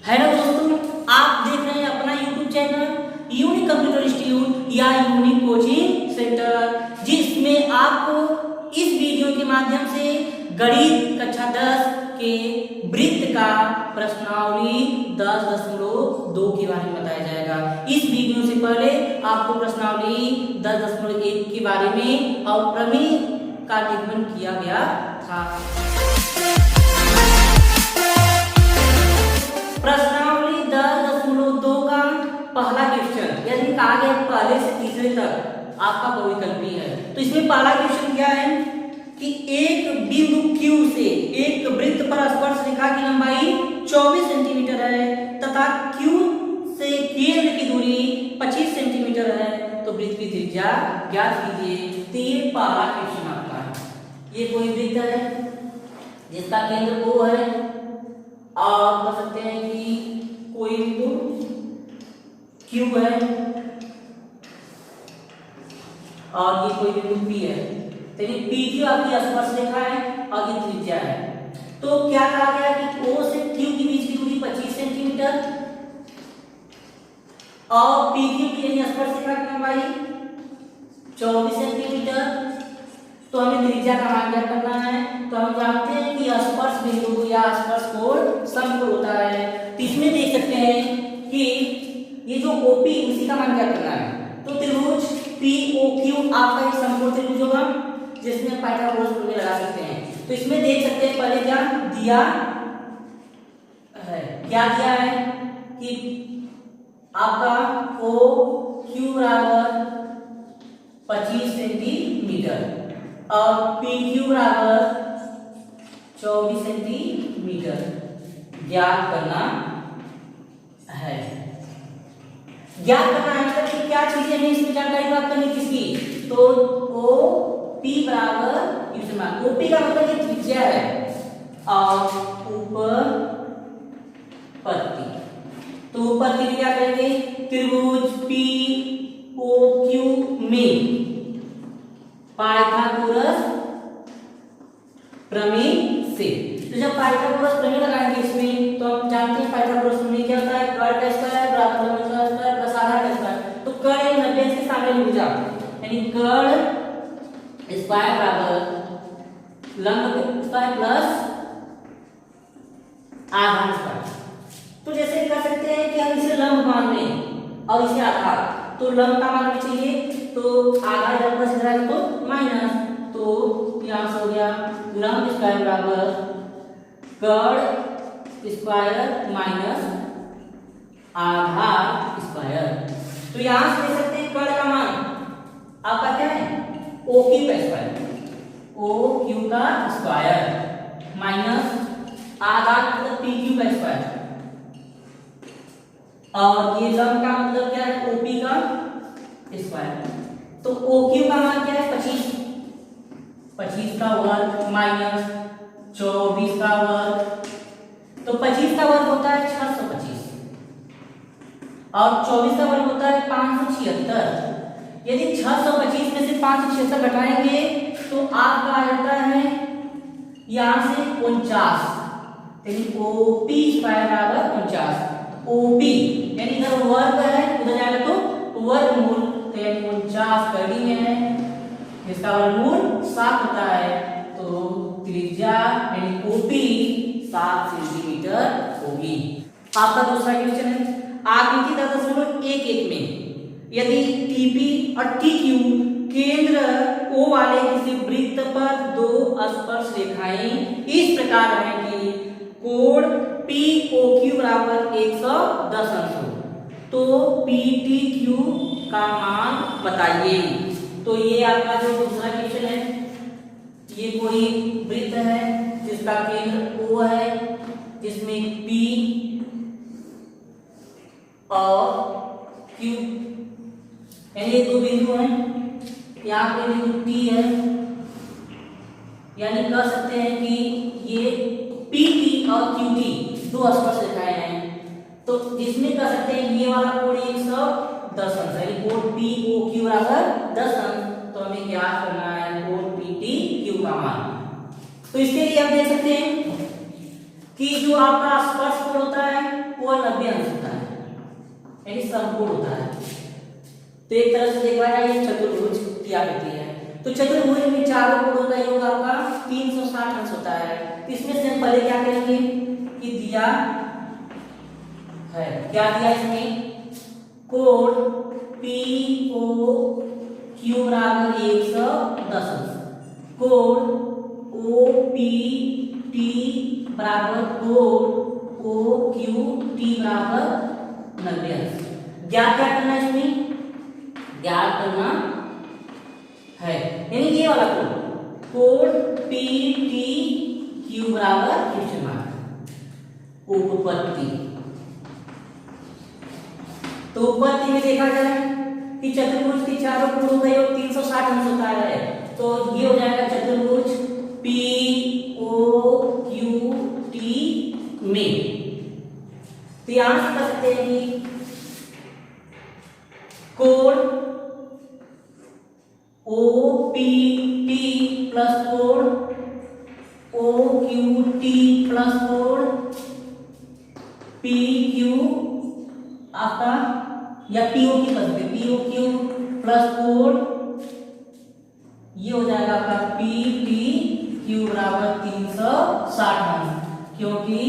Hello दोस्तों, आप देख रहे हैं अपना YouTube channel unique computer institute या यूनिक कोचिंग सेंटर, जिसमें आपको इस वीडियो के माध्यम से गणित कक्षा 10 के वृत्त का प्रश्नावली 10.2 के बारे में बताया जाएगा। इस वीडियो से पहले आपको प्रश्नावली 10.1 के बारे में और प्रमेय का निरूपण किया गया था। प्रश्नावली 10.2 का पहला क्वेश्चन, यदि कहा गया पहले से तीसरे तक आपका बहुविकल्पी है, तो इसमें पहला क्वेश्चन क्या है कि एक बिंदु Q से एक वृत्त पर स्पर्श रेखा की लंबाई 24 सेंटीमीटर है तथा Q से केंद्र की दूरी 25 सेंटीमीटर है, तो वृत्त की त्रिज्या ज्ञात कीजिए। तो ये पहला क्वेश्चन आपका है। ये कोई वृत्त है जिसका केंद्र O है और कह सकते हैं कि कोई बिंदु Q है और ये कोई बिंदु P है। तो ये PQ आपकी स्पर्श रेखा है और ये त्रिज्या है। तो क्या कहा गया कि O से Q के बीच की दूरी 25 सेंटीमीटर और PQ की यानी स्पर्श रेखा की लंबाई 24 सेंटीमीटर। तो हमें त्रिज्या का मान ज्ञात करना है। तो हम जानते हैं कि स्पर्श बिंदु या स्पर्श कोण समकोण होता है। तो इसमें देख सकते हैं कि ये जो OP उसी का मान ज्ञात करना है। तो त्रिभुज POQ आपका एक समकोण त्रिभुज होगा जिसमें पाइथागोरस प्रमेय लगा सकते हैं। तो इसमें देख सकते हैं पहले क्या दिया है कि आपका OQ बराबर 25 सेंटीमीटर और PQ बराबर 24 सेंटीमीटर ज्ञात करना है। ज्ञात करना है कि क्या चीजें हमें इसमें जानकारी प्राप्त करनी किसकी, तो OP बराबर OP का मतलब ये त्रिज्या है और ऊपर पत्ती। तो ऊपर की क्या करेंगे, त्रिभुज POQ में पाइथागोरस प्रमेय से। तो जब पाइथागोरस प्रमेय लगाएंगे इसमें, तो हम जानते हैं पाइथागोरस प्रमेय क्या होता है, कर्ण का स्क्वायर बराबर लंब का स्क्वायर प्लस आधार का स्क्वायर। तो कर्ण 90 से सामने भुजा यानी कर्ण स्क्वायर बराबर लंब का स्क्वायर प्लस आधार स्क्वायर। तो जैसे कर सकते हैं कि हम इसे लंब मान लें और इसे आधार, तो लंब का मान चाहिए तो आधार जब प्लस इधर तो माइनस, तो यहां से हो गया लंब स्क्वायर बराबर कर्ण स्क्वायर माइनस आधार स्क्वायर। तो यहां से देख सकते हैं कर्ण का मान आपका क्या है OQ का स्क्वायर, OQ का स्क्वायर माइनस आधार मतलब PQ का स्क्वायर और ये लंब का मतलब क्या है OP का स्क्वायर। तो OQ का मान क्या है 25 का वर्ग माइनस 24 का वर्ग। तो 25 का वर्ग होता है 625 और 24 का वर्ग होता है 576। यदि 625 में से 576 घटाएंगे तो आपका आ जाता है यहां से 49, यानी OP स्क्वायर बराबर 49। OP यानी इधर वर्ग है उधर जाएगा तो वर्गमूल, तो यानी 49 कड़ी में है, इसका वर्गमूल 7 होता है। तो त्रिज्या यानी OP 7 सेंटीमीटर होगी। आपका दूसरा क्वेश्चन है आकृति 10.11 में यदि TP और TQ केंद्र O वाले किसी वृत्त पर दो स्पर्श रेखाएं इस प्रकार है कि कोण POQ बराबर 110 अंश हो, तो PTQ का मान बताइए। तो ये आपका जो दूसरा क्वेश्चन है, ये कोई वृत्त है जिसका केंद्र O है, जिसमें P और Q यानी दो बिंदु हैं, यहाँ पे बिंदु T है, यानी कह सकते हैं कि ये PT और QT दो स्पर्श रेखाएं हैं। तो जिसमें कह सकते हैं ये वाला कोण 110 अंश है, कोण POQ बराबर 10 अंश। तो हमें ज्ञात करना है कोण PTQ का मान। तो इसके लिए आप देख सकते हैं कि जो आपका स्पर्श कोण होता है वो समकोण होता है। तो एक तरह से देखा जाए ये चतुर्भुज क्या होती है। तो चतुर्भुज में चारों कोणों का योग आपका 360 अंश होता है। तो इसमें से हम पहले क्या करेंगे कि दिया है, क्या दिया इसमें, कोण POQ बराबर 110 अंश, कोण OPT बराबर कोण OQT बराबर 90 अंश। ज्ञात क्या करना है इसमें, ज्ञात करना है यानी ये वाला कोण PTQ बराबर क्वेश्चन मार्क उपपत्ति। तो उपपत्ति में देखा जाए कि चतुर्भुज के चारों कोणों का योग 360 अंश होता है। तो ये हो जाएगा चतुर्भुज POQT में। तो यहां से कर सकते हैं कि कोण OPT प्लस कोण OQT प्लस कोण PQ आपका या POQ कर सकते, POQ प्लस कोण ये हो जाएगा आपका PTQ बराबर 360 अंश, क्योंकि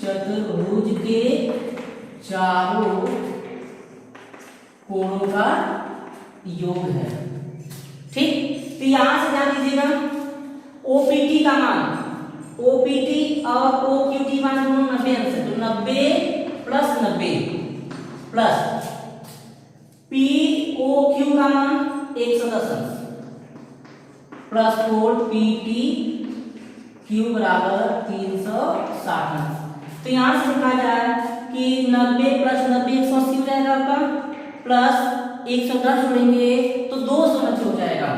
चतुर्भुज के चारों कोणों का योग है। ठीक, तो यहां से ध्यान दीजिएगा OPT का मान, OPT और OQT मान दोनों 90 अंश है। तो 90 प्लस 90 प्लस POQ का मान 110 अंश प्लस कोण PTQ बराबर 360 अंश। तो यहां से लिखा जाए कि 90 प्लस 90 180 हो जाएगा आपका, प्लस 110 जोड़ेंगे तो 290 हो जाएगा,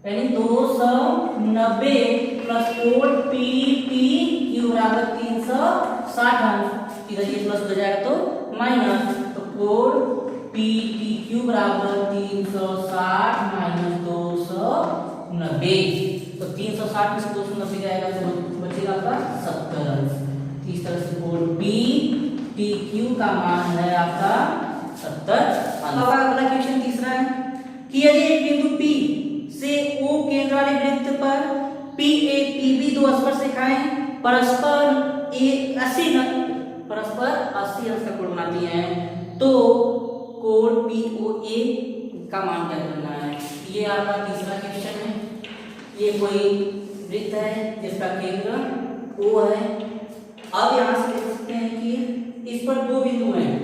यानी 290 प्लस कोण PTQ बराबर 360 अंश। इधर ये प्लस हो जाएगा तो माइनस, तो कोण PTQ बराबर 360 माइनस 290। तो 360 में से 290 जाएगा तो बचेगा आपका 70 अंश। इस तरह से कोण PTQ का मान है आपका 70 अंश। अब अगला क्वेश्चन तीसरा है कि यदि एक बिंदु P से O केंद्र वाले वृत्त पर PA PB दो स्पर्शरेखाएं परस्पर 80 अंश का कोण बनाती हैं, तो कोण POA का मान क्या करना है। ये आपका तीसरा क्वेश्चन है। ये कोई वृत्त है जिसका केंद्र O है। अब यहां से देख सकते हैं कि इस पर दो बिंदु हैं,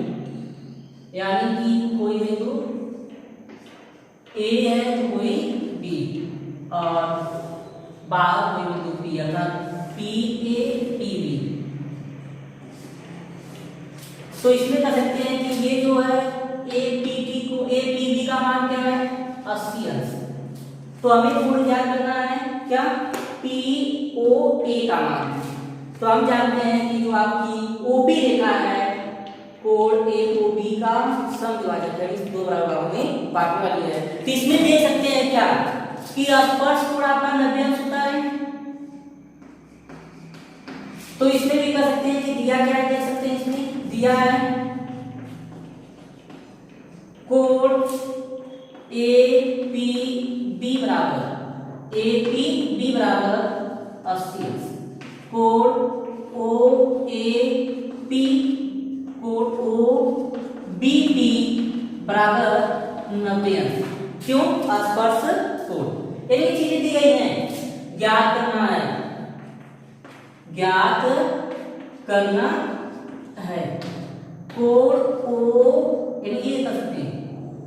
यानी कि कोई बिंदु A है तो कोई B, और बाहर कोई बिंदु P अर्थात PA PB। तो इसमें कर सकते हैं कि ये जो है APT को APB का मान क्या है 80 अंश। तो हमें कोण ज्ञात करना है क्या, POA का मान। तो हम जानते हैं कि जो आपकी OP रेखा है कोण AOB का समद्विभाजक है, इस दो बराबर भागों में बांटने वाली है। तो इसमें देख सकते हैं क्या कि स्पर्श कोण आपका 90 अंश होता है। तो इसमें भी कर सकते हैं कि दिया क्या है, देख सकते हैं इसमें दिया है कोण APB बराबर 80 अंश, कोण OBP बराबर 90 अंश। क्यों, स्पर्श कोण। ये चीजें दी गई हैं, ज्ञात करना है, ज्ञात करना है कोण O, ये कर सकते हैं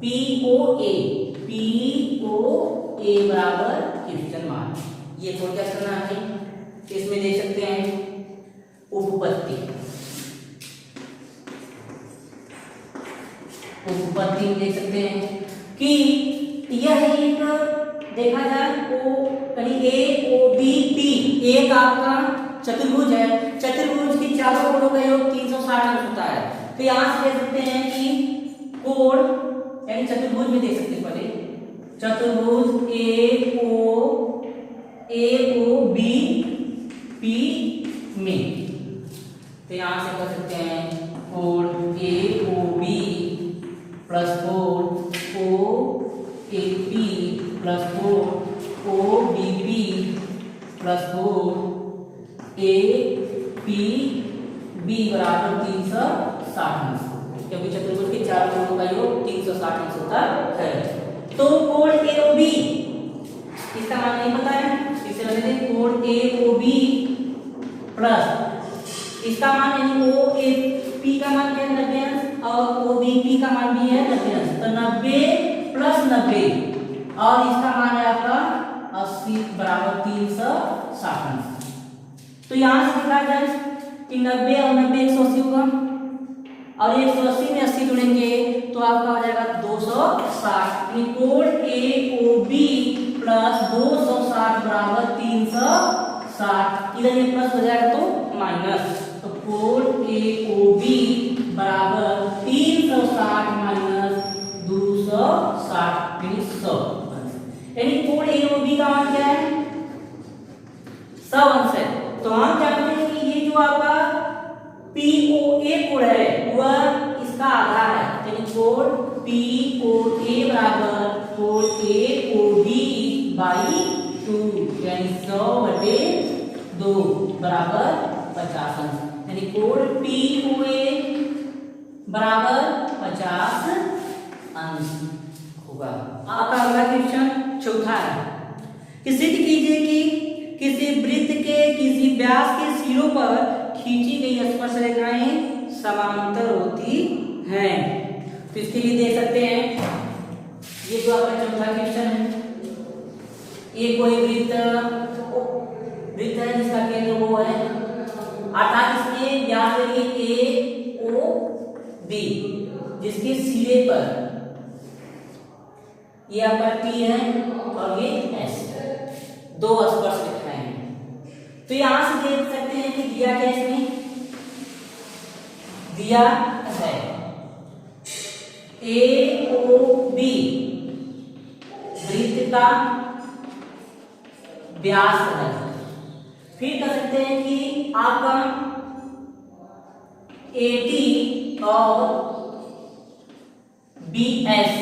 POA बराबर क्वेश्चन मार्क। ये कोण क्या करना है, इसमें देख सकते हैं उपपत्ति। उपपत्ति में देख सकते हैं कि यह एक देखा जाए AOBP एक आपका चतुर्भुज है। चतुर्भुज की चारों कोणों का योग 360 अंश होता है। तो यहां से देख सकते हैं कि कोण यानी चतुर्भुज में देख सकते हैं, पहले चतुर्भुज AOBP में। तो यहां से कर सकते हैं कोण AOB plus 4 O A P plus 4 O B P plus 4 A P B बराबर 360 अंश, क्योंकि चतुर्भुज के चार कोणों का योग 360 अंश होता है। तो कोण ए ओ बी इसका मान नहीं पता है, इसे लिख दें कोण ए ओ बी प्लस इसका मान यानी ओ ए पी का मान क्या है 90 अंश और ओ बी पी का मान भी है 90 अंश, तो 90 प्लस 90 और इसका मान है आपका 80 बराबर 360 अंश। तो यहाँ से लिखा जाए कि 90 और 90 180 होगा और 180 में 80 जुड़ेंगे तो आपका हो जाएगा 260, यानी कोण ए ओ बी प्लस 260 बराबर 360, इधर ये प्लस हो जाएगा तो माइनस, तो कोण ए ओ बी बराबर 360 माइनस 260 यानी 100, यानी कोण ए ओ बी का मान क्या है 100 अंश है। तो हम जानते हैं कि ये जो आपका पी ओ ए कोण है वह इसका आधा है, यानी कोण पी ओ ए बराबर कोण ए ओ बी बाई 2 यानी 100/2 बराबर 50 अंश, यानी कोण पी ओ ए बराबर 50 अंश होगा। आपका अगला क्वेश्चन चौथा है कि सिद्ध कीजिए कि किसी वृत्त के किसी व्यास के सिरों पर खींची गई स्पर्श रेखाएं समांतर होती हैं। तो इसके लिए दे सकते हैं ये जो आपका चौथा क्वेश्चन है, ये कोई वृत्त है जिसका केंद्र वो है, अर्थात इसमें व्यास देखिए ए ओ बी जिसके सिरे पर ये आपका टी है और ये एस, दो स्पर्श रेखाएं हैं। तो यहां से देख सकते हैं कि दिया क्या इसमें दिया है ए ओ बी वृत्त का व्यास है। फिर कह सकते हैं कि आपका ए टी और बी एस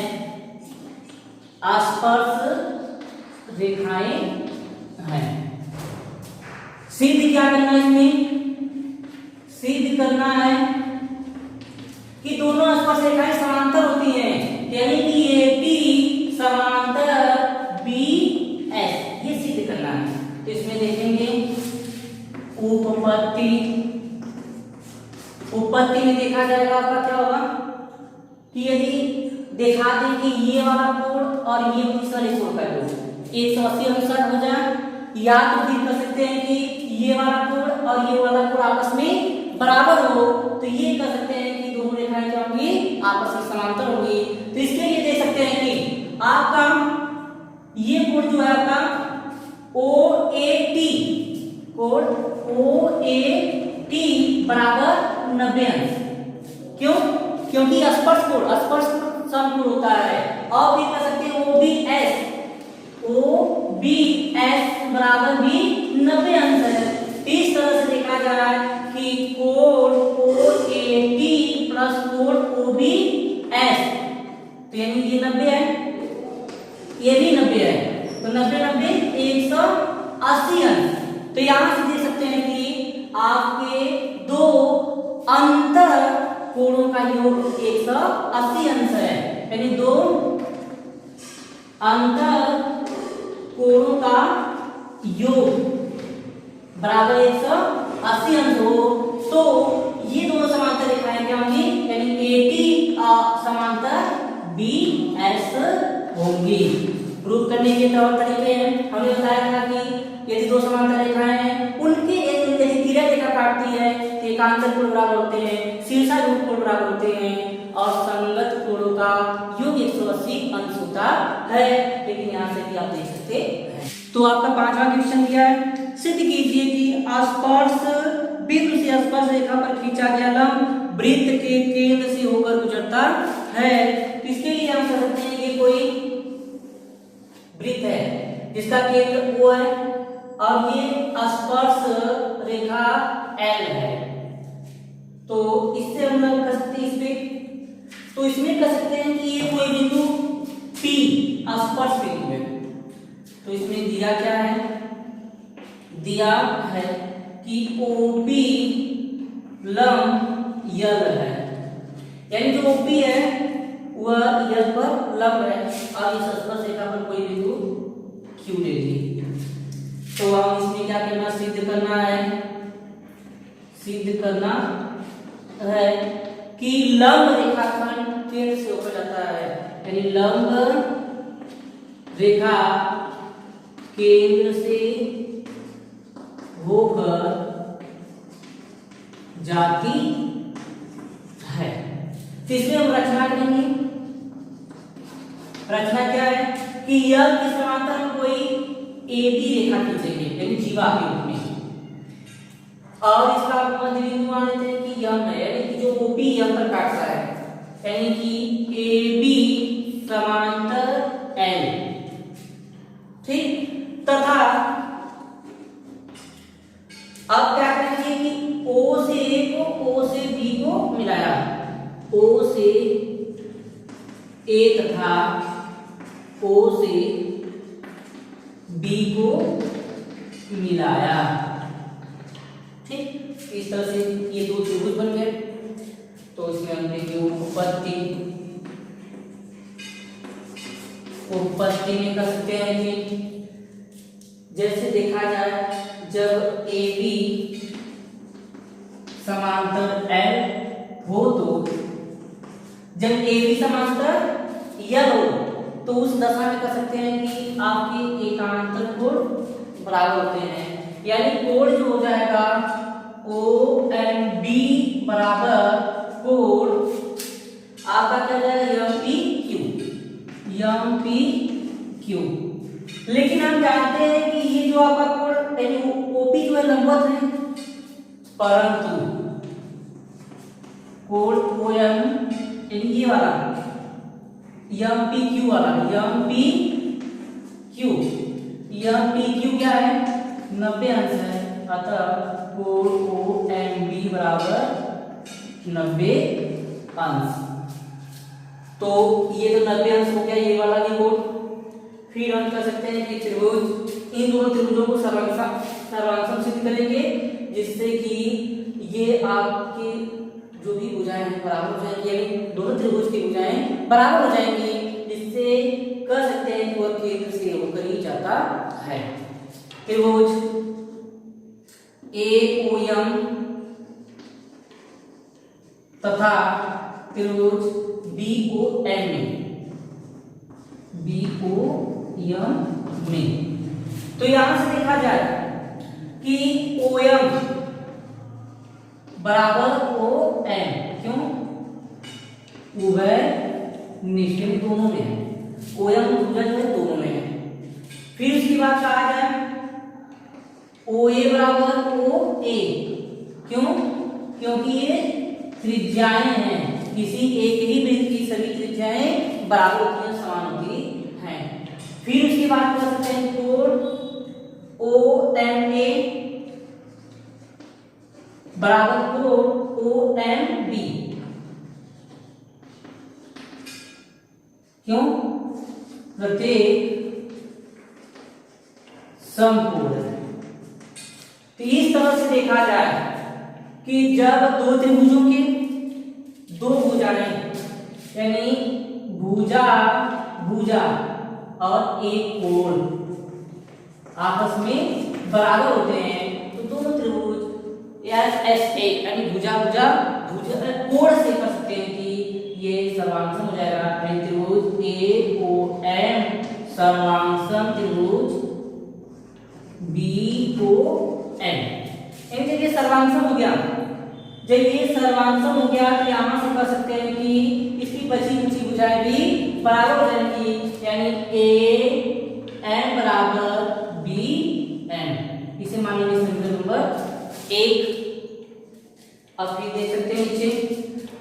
स्पर्श रेखाएं हैं। सिद्ध क्या करना है इसमें, सिद्ध करना है कि दोनों स्पर्श रेखाएं समांतर होती हैं, यानी कि ए पी समांतर बी एस, ये सिद्ध करना है। तो इसमें देखेंगे उपपत्ति में देखा जाएगा आपका क्या होगा कि यदि दिखा दें कि ये वाला कोण और ये इस वाले कोण का योग 180 अनुसार हो जाए, या तो फिर कर सकते हैं कि ये वाला कोण और ये वाला कोण आपस में बराबर हो, तो ये कर सकते हैं कि दोनों रेखाएं जो होंगी आपस में समांतर होंगी। तो इसके लिए दे सकते हैं कि आपका ये कोण जो है आपका ओ ए टी कोण ओ ए टी बराबर 90 अंश, क्यों? क्योंकि स्पर्श कोण समकोण होता है। और भी कर सकते हैं ओ बी एस बराबर भी 90 अंश है। इस तरह से देखा जाए कि कोण ओ ए टी प्लस कोण ओ बी एस, तो यानी ये 90 है ये भी 90 है, तो 90 180 अंश। तो यहां से देख सकते हैं कि आपके दो अंतर कोणों का योग 180 अंश है, यानी दो अंतर कोणों का योग बराबर 180 अंश हो, तो ये दोनों समांतर रेखाएं क्या होंगी, यानी एटी समांतर बी एस होंगी। प्रूव करने के तौर तरीके हैं, हमने बताया था कि यदि दो समांतर रेखाएं हैं उनके यदि तिर्यक रेखा काटती है तो एकांतर कोण बराबर होते हैं, शीर्षायुक्त कोण बराबर होते हैं और संगत कोणों का योग 180 अंश होता है। लेकिन यहाँ से भी आप देख सकते हैं। तो आपका पांचवा क्वेश्चन दिया है, सिद्ध कीजिए कि स्पर्श बिंदु से स्पर्श रेखा पर खींचा गया लंब वृत्त के केंद्र से होकर गुजरता है। तो इसके लिए हम कह सकते हैं कि कोई वृत्त है जिसका केंद्र O है और ये स्पर्श रेखा L है, तो इससे हम लोग कर सकते हैं इस पे तो इसमें कह सकते हैं कि ये कोई बिंदु P स्पर्श बिंदु है। तो इसमें दिया क्या है, दिया है कि OP लंब यल है, यानी जो OP है वह यल पर लंब है और इस स्पर्श रेखा पर कोई बिंदु Q ले लीजिए। तो हम इसमें क्या करना, सिद्ध करना है, सिद्ध करना है कि लंब रेखाखंड केंद्र से होकर जाता है, यानी लंब रेखा केंद्र से होकर जाती है। तो इसमें हम रचना करेंगे। रचना क्या है कि यह के समांतर हम कोई AB रेखा खींचेंगे, यानी जीवा के रूप में, और इसका मध्य बिंदु मान लेते हैं कि यम है, यानी कि जो OP यम पर काटता है, यानी कि AB समांतर L, ठीक। तथा अब क्या करेंगे कि O से A को, O से B को मिलाया, O से A तथा O से B को मिलाया, ठीक। इस तरह से ये दो त्रिभुज बन गए। तो इसमें हमने जो उत्पत्ति में कर सकते हैं कि जैसे देखा जाए, जब AB समांतर L हो, तो जब AB समांतर L हो तो उस दशा में कर सकते हैं कि आपके एकांतर कोण बराबर होते हैं, यानी कोण जो हो जाएगा OMB बराबर कोण आपका क्या जाएगा, MPQ। लेकिन हम जानते हैं कि ये जो आपका कोण यानी OP जो है लंबवत है, परंतु कोण OM यानी ये वाला MPQ वाला, MPQ क्या है, 90 अंश है, अतः कोण OMB बराबर 90 अंश। तो ये तो 90 अंश हो गया ये वाला भी कोण। फिर हम कर सकते हैं कि त्रिभुज, इन दोनों त्रिभुजों को सर्वांगसम सिद्ध करेंगे, जिससे कि ये आपके जो भी भुजाएं हैं बराबर हो जाएंगी, यानी दोनों त्रिभुज की भुजाएं बराबर हो जाएंगी, जिससे कह सकते हैं कि वह केंद्र से होकर ही जाता है। त्रिभुज AOM तथा त्रिभुज BOM में, तो यहां से देखा जाए कि OM बराबर OM, क्यों, उभय निश्चित दोनों में है, OM भुजा जो है दोनों में है। फिर उसकी बात कहा जाए OA बराबर OA, क्यों, क्योंकि ये त्रिज्याएं हैं, किसी एक ही वृत्त की सभी त्रिज्याएं बराबर होती हैं, समान होती हैं। फिर उसकी बात कर सकते हैं कोण OMA बराबर कोण OMB, क्यों, प्रत्येक समकोण है। तो इस तरह से देखा जाए कि जब दो त्रिभुजों के दो भुजाएं यानी भुजा भुजा और एक कोण आपस में बराबर होते हैं, तो दोनों त्रिभुज SSA यानी भुजा भुजा कोण से कर सकते हैं कि ये सर्वांगसम हो जाएगा, यानी त्रिभुज AOM सर्वांगसम त्रिभुज BOM। देखिए सर्वांगसम हो गया, जब ये सर्वांगसम हो गया तो यहां से कर सकते हैं कि इसकी बची कुची भुजाएं भी बराबर हो जाएंगी, यानी AM बराबर BM। इसे मान लीजिए समीकरण नंबर 1। अब फिर देख सकते हैं नीचे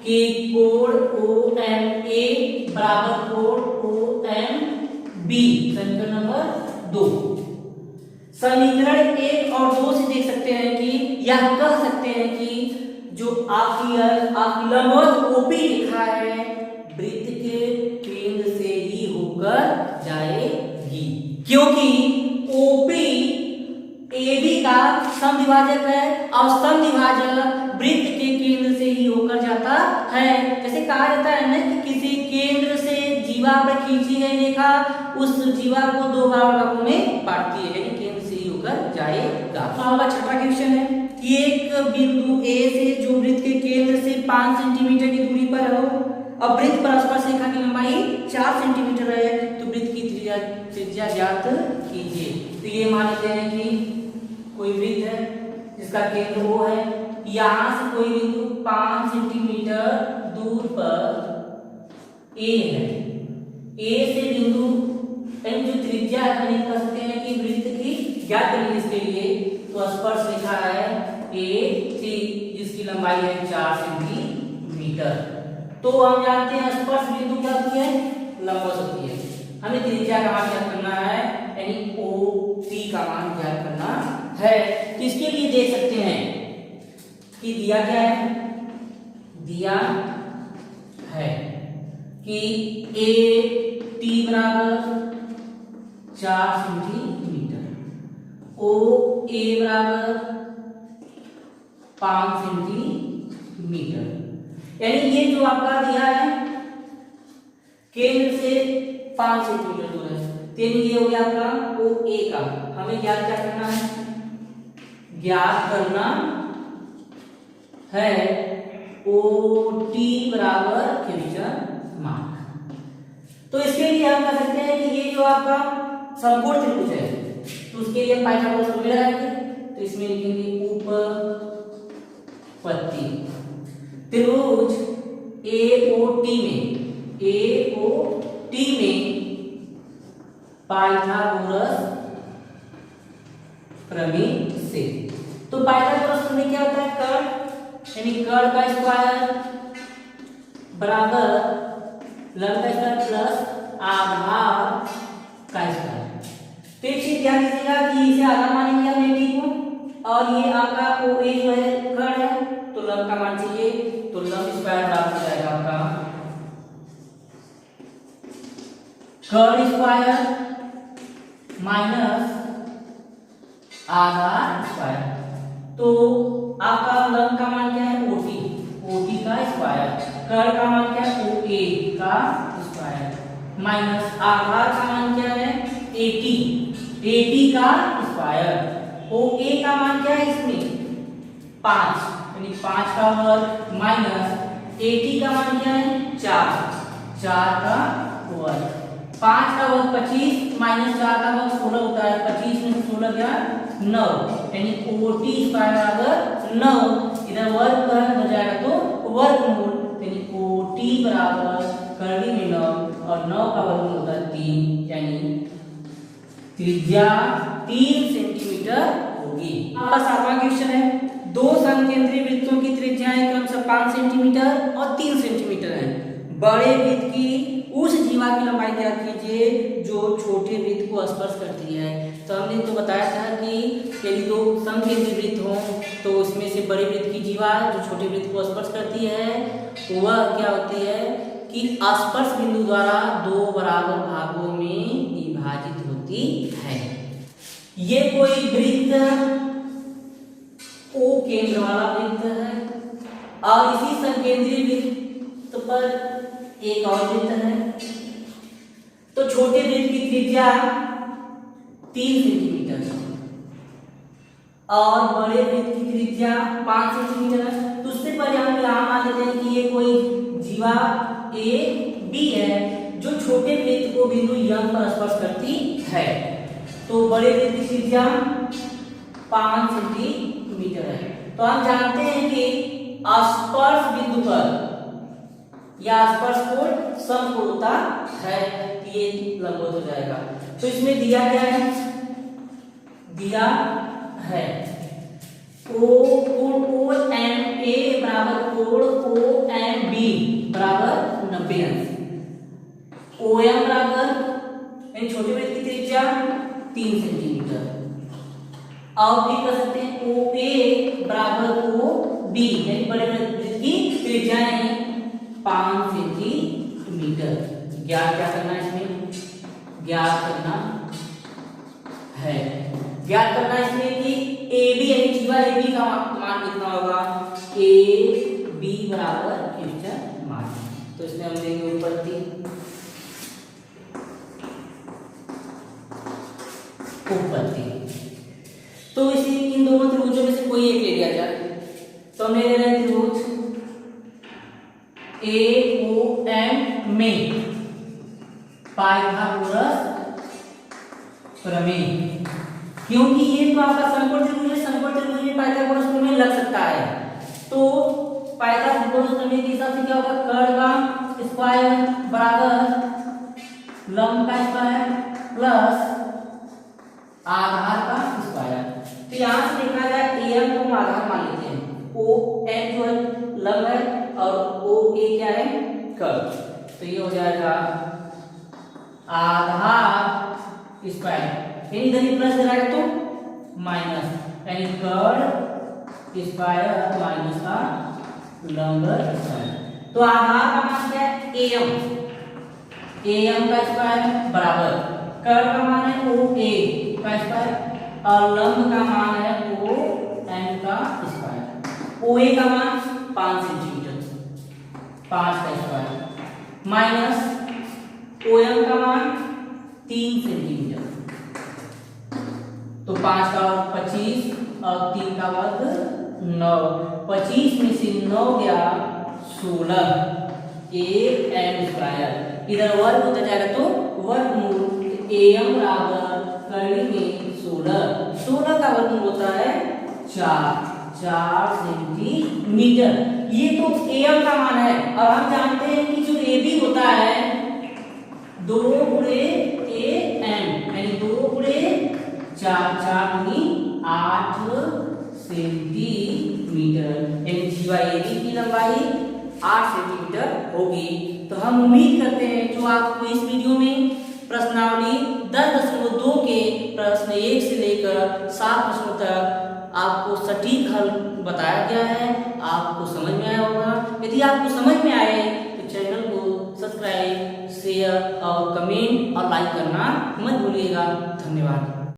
कि कोण OMA बराबर कोण OMB, समीकरण नंबर 2। समीकरण 1 और 2 से देख सकते हैं कि यह कह सकते हैं कि जो आपकी लंबवत OP रेखा है वृत्त के केंद्र से ही होकर जाएगी, क्योंकि ओपी एबी का समद्विभाजक है और समद्विभाजक वृत्त के केंद्र से ही होकर जाता है। जैसे कहा जाता है ना कि किसी केंद्र से जीवा पर खींची गई रेखा उस जीवा को दो भागों में बांटती है, यानी केंद्र से ही होकर जाएगा। तो हमारा छठा क्वेश्चन है कि एक बिंदु ए से जो वृत्त के केंद्र से 5 सेंटीमीटर की दूरी पर हो और वृत्त पर स्पर्शरेखा की लंबाई 4 सेंटीमीटर है, तो वृत्त की त्रिज्या ज्ञात कीजिए। तो ये मान लेते हैं कि कोई वृत्त है जिसका केंद्र O है, यहाँ से कोई बिंदु 5 सेंटीमीटर दूर पर A है। A से बिंदु जो त्रिज्या है हम कह सकते हैं कि वृत्त की ज्ञात करेंगे इसके लिए, तो स्पर्श रेखा है AC जिसकी लंबाई है 4 सेंटीमीटर। तो हम जानते हैं स्पर्श बिंदु क्या होती है, लंबवत होती है। हमें त्रिज्या का मान ज्ञात करना है, यानी OP का मान ज्ञात करना है। तो इसके लिए देख सकते हैं कि दिया क्या है, दिया है कि AT बराबर 4 सेंटीमीटर, OA बराबर 5 सेंटीमीटर, यानी ये जो आपका दिया है केंद्र से 5 सेंटीमीटर दूर है, तो ये हो गया आपका OA का। हमें ज्ञात क्या करना है, ज्ञात करना है OT बराबर क्वेश्चन मार्क। तो इसके लिए हम कह सकते हैं कि ये जो आपका समकोण त्रिभुज है, तो उसके लिए पाइथागोरस फॉर्मूला लगाएंगे। तो इसमें लिखेंगे उपपत्ति त्रिभुज AOT में पाइथागोरस प्रमेय से। तो पाइथागोरस प्रमेय क्या होता है, कर्ण यानी कर्ण का स्क्वायर बराबर लंब का स्क्वायर प्लस आधार का स्क्वायर। तो एक चीज ध्यान दीजिएगा कि इसे आधार मानेंगे हम AT को, और ये आपका OA जो है कर्ण है, तो लंब का मान चाहिए, तो लंब स्क्वायर बराबर हो जाएगा आपका कर्ण स्क्वायर माइनस आधार स्क्वायर। तो आपका लंब का मान क्या है OT का स्क्वायर, कर्ण का मान क्या है OA का स्क्वायर माइनस आधार का मान क्या है AT का स्क्वायर। OA का मान क्या है इसमें 5 यानी 5 का वर्ग माइनस AT का मान क्या है 4 का वर्ग। 5 का वर्ग 25 माइनस 4 का वर्ग 16 होता है, 25 में 16 क्या 9, यानी OT स्क्वायर बराबर 9। इधर वर्ग हो जाएगा तो वर्गमूल, यानी OT बराबर करनी में 9 और 9 का वर्गमूल होता है 3, यानी त्रिज्या 3 सेंटीमीटर होगी। आपका 7वां क्वेश्चन है, दो समकेंद्रीय वृत्तों की त्रिज्याएं क्रमशः 5 सेंटीमीटर और 3 सेंटीमीटर है। बड़े वृत्त की उस जीवा की लंबाई ज्ञात कीजिए जो छोटे वृत्त को स्पर्श करती है। तो हमने तो बताया था कि यदि दो समकेंद्रीय वृत्त हों तो उसमें से बड़े वृत्त की जीवा जो छोटे वृत्त को स्पर्श करती है वह क्या होती है कि स्पर्श बिंदु द्वारा दो बराबर भागों में विभाजित होती है। ये कोई वृत्त O केंद्र वाला वृत्त है और इसी समकेंद्रीय वृत्त पर एक और वृत्त है। तो छोटे वृत्त की त्रिज्या 3 सेंटीमीटर और बड़े वृत्त की त्रिज्या 5 सेंटीमीटर है। तो उससे पहले हम यहाँ मान लेते हैं कि ये कोई जीवा A B है जो छोटे वृत्त को बिंदु M पर स्पर्श करती है। तो बड़े वृत्त की त्रिज्या 5 सेंटीमीटर है। तो हम जानते हैं कि स्पर्श बिंदु पर या स्पर्श कोण समकोण होता है, ये लंबवत हो जाएगा। तो इसमें दिया क्या है, दिया है कोण OMA बराबर कोण OMB बराबर 90 अंश। OM बराबर छोटे वृत्त की त्रिज्या 3 सेंटीमीटर और भी कर सकते हैं OA बराबर OB यानी बड़े वृत्त की त्रिज्याएं 5 सेंटीमीटर मीटर। ज्ञात क्या करना है इसमें, ज्ञात करना है, ज्ञात करना है इसमें कि ए बी यानी जीवा ए बी का मान कितना होगा, ए बी बराबर क्वेश्चन मार्क। तो इसमें हम लेंगे उत्पत्ति, उत्पत्ति। तो इसी इन दोनों त्रिभुजों में से कोई एक ले लिया जाए। तो हम ले रहे हैं त्रिभुज ए ओ एम में पाइथागोरस प्रमेय, क्योंकि ये तो आपका समकोण त्रिभुज है, समकोण त्रिभुज में पाइथागोरस प्रमेय लग सकता है। तो पाइथागोरस प्रमेय के हिसाब से क्या होगा, कर्ण का स्क्वायर बराबर लंब का स्क्वायर प्लस आधार का स्क्वायर। तो यहाँ से देखा जाए एम को हम आधार मान लेते हैं, ओ एम जो है लंब है और ओ ए क्या है, कर्ण। तो ये हो जाएगा आधार स्क्वायर, यानी इधर ही प्लस रहेगा तो माइनस, यानी कर्ण स्क्वायर माइनस का लंब स्क्वायर। तो आधार का मान क्या है, एम का स्क्वायर बराबर कर्ण का मान है ओ ए का स्क्वायर और लंब का मान है ओ एम का स्क्वायर। ओ ए का मान 5 सेंटीमीटर, 5 का स्क्वायर माइनस ओ एम का मान 3 सेंटीमीटर। तो 5 का वर्ग 25 और 3 का वर्ग 9, 25 में से 9 गया 16 ए एम स्क्वायर। इधर वर्ग होता जाएगा तो वर्गमूल एम बराबर कड़ी में 16 का वर्गमूल होता है 4 सेंटीमीटर। ये तो एम का मान है और हम जानते हैं कि जो ए बी होता है 2 गुणे ए एम यानी 2 गुणे 4 8 सेंटीमीटर, यानी जीवा ए बी की लंबाई 8 सेंटीमीटर होगी। तो हम उम्मीद करते हैं जो आपको इस वीडियो में प्रश्नावली 10.2 के प्रश्न 1 से लेकर 7 प्रश्नों तक आपको सटीक हल बताया गया है, आपको समझ में आया होगा। यदि आपको समझ में आए तो चैनल को सब्सक्राइब, शेयर और कमेंट और लाइक करना मत भूलिएगा। धन्यवाद।